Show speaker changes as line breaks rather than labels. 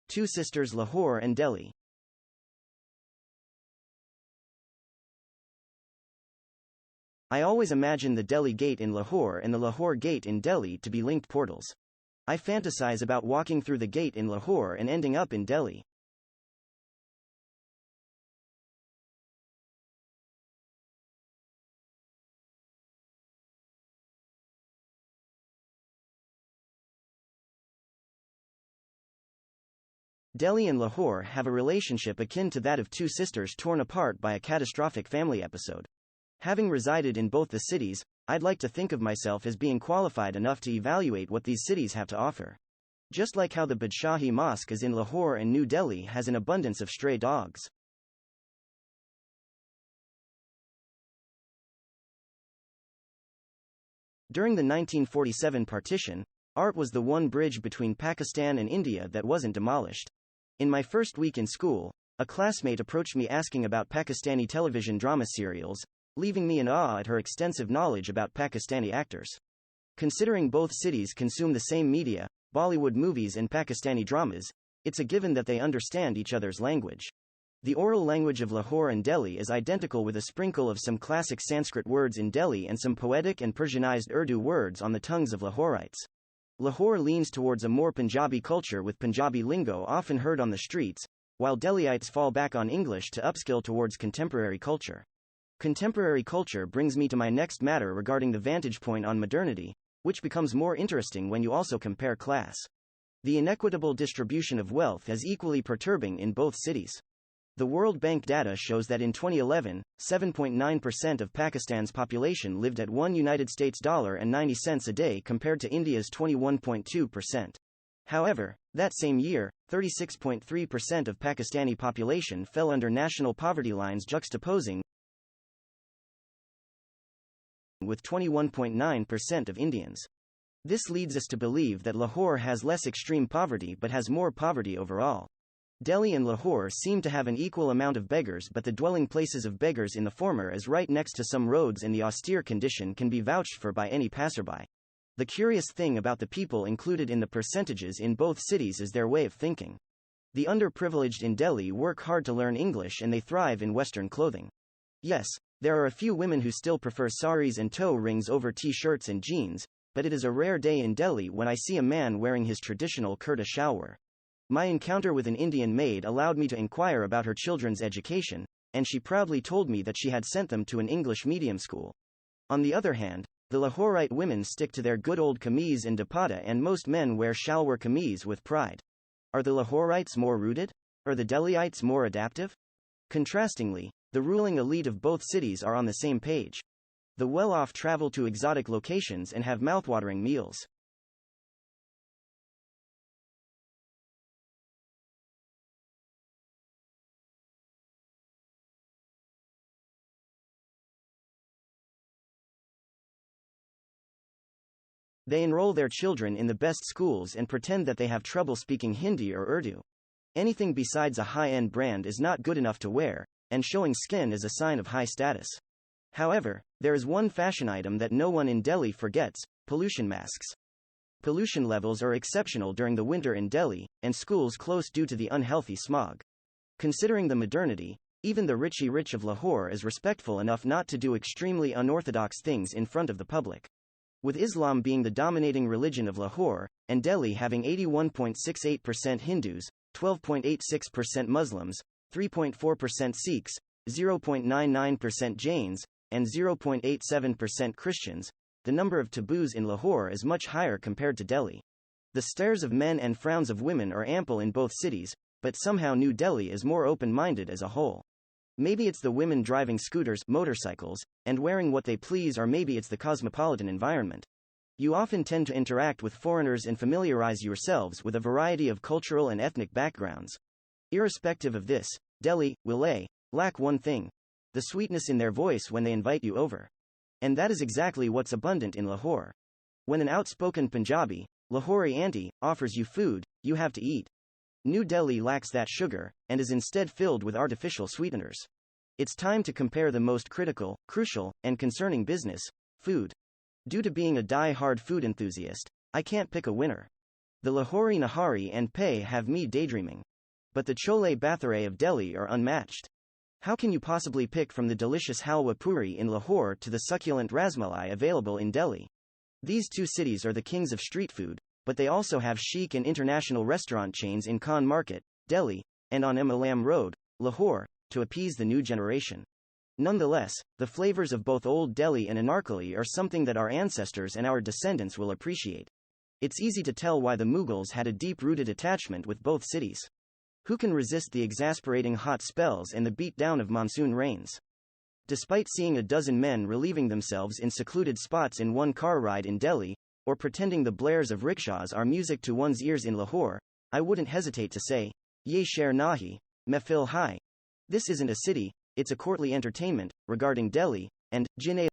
Two sisters Lahore and Delhi. I always imagine the Delhi Gate in Lahore and the Lahore Gate in Delhi to be linked portals. I fantasize about walking through the gate in Lahore and ending up in Delhi. Delhi and Lahore have a relationship akin to that of two sisters torn apart by a catastrophic family episode. Having resided in both the cities, I'd like to think of myself as being qualified enough to evaluate what these cities have to offer. Just like how the Badshahi Mosque is in Lahore and New Delhi has an abundance of stray dogs. During the 1947 partition, art was the one bridge between Pakistan and India that wasn't demolished. In my first week in school, a classmate approached me asking about Pakistani television drama serials, leaving me in awe at her extensive knowledge about Pakistani actors. Considering both cities consume the same media, Bollywood movies and Pakistani dramas, it's a given that they understand each other's language. The oral language of Lahore and Delhi is identical with a sprinkle of some classic Sanskrit words in Delhi and some poetic and Persianized Urdu words on the tongues of Lahorites. Lahore leans towards a more Punjabi culture with Punjabi lingo often heard on the streets, while Delhiites fall back on English to upskill towards contemporary culture. Contemporary culture brings me to my next matter regarding the vantage point on modernity, which becomes more interesting when you also compare class. The inequitable distribution of wealth is equally perturbing in both cities. The World Bank data shows that in 2011, 7.9% of Pakistan's population lived at $1.90 a day compared to India's 21.2%. However, that same year, 36.3% of Pakistani population fell under national poverty lines juxtaposing with 21.9% of Indians. This leads us to believe that Lahore has less extreme poverty but has more poverty overall. Delhi and Lahore seem to have an equal amount of beggars, but the dwelling places of beggars in the former is right next to some roads and the austere condition can be vouched for by any passerby. The curious thing about the people included in the percentages in both cities is their way of thinking. The underprivileged in Delhi work hard to learn English and they thrive in Western clothing. Yes, there are a few women who still prefer saris and toe rings over t-shirts and jeans, but it is a rare day in Delhi when I see a man wearing his traditional kurta shalwar. My encounter with an Indian maid allowed me to inquire about her children's education, and she proudly told me that she had sent them to an English medium school. On the other hand, the Lahorite women stick to their good old kameez and dupatta and most men wear shalwar kameez with pride. Are the Lahorites more rooted? Are the Delhiites more adaptive? Contrastingly, the ruling elite of both cities are on the same page. The well-off travel to exotic locations and have mouthwatering meals. They enroll their children in the best schools and pretend that they have trouble speaking Hindi or Urdu. Anything besides a high-end brand is not good enough to wear, and showing skin is a sign of high status. However, there is one fashion item that no one in Delhi forgets: pollution masks. Pollution levels are exceptional during the winter in Delhi, and schools close due to the unhealthy smog. Considering the modernity, even the richy rich of Lahore is respectful enough not to do extremely unorthodox things in front of the public. With Islam being the dominating religion of Lahore, and Delhi having 81.68% Hindus, 12.86% Muslims, 3.4% Sikhs, 0.99% Jains, and 0.87% Christians, the number of taboos in Lahore is much higher compared to Delhi. The stares of men and frowns of women are ample in both cities, but somehow New Delhi is more open-minded as a whole. Maybe it's the women driving scooters, motorcycles, and wearing what they please, or maybe it's the cosmopolitan environment. You often tend to interact with foreigners and familiarize yourselves with a variety of cultural and ethnic backgrounds. Irrespective of this, Delhi will lack one thing: the sweetness in their voice when they invite you over. And that is exactly what's abundant in Lahore. When an outspoken Punjabi, Lahori auntie, offers you food, you have to eat. New Delhi lacks that sugar, and is instead filled with artificial sweeteners. It's time to compare the most critical, crucial, and concerning business: food. Due to being a die-hard food enthusiast, I can't pick a winner. The Lahori Nahari and Pay have me daydreaming. But the Chole Bhature of Delhi are unmatched. How can you possibly pick from the delicious halwa puri in Lahore to the succulent rasmalai available in Delhi? These two cities are the kings of street food, but they also have chic and international restaurant chains in Khan Market, Delhi, and on Alam Road, Lahore, to appease the new generation. Nonetheless, the flavors of both Old Delhi and Anarkali are something that our ancestors and our descendants will appreciate. It's easy to tell why the Mughals had a deep-rooted attachment with both cities. Who can resist the exasperating hot spells and the beat-down of monsoon rains? Despite seeing a dozen men relieving themselves in secluded spots in one car ride in Delhi, or pretending the blares of rickshaws are music to one's ears in Lahore, I wouldn't hesitate to say, Ye sher nahi, mehfil hai. This isn't a city, it's a courtly entertainment. Regarding Delhi, and Jine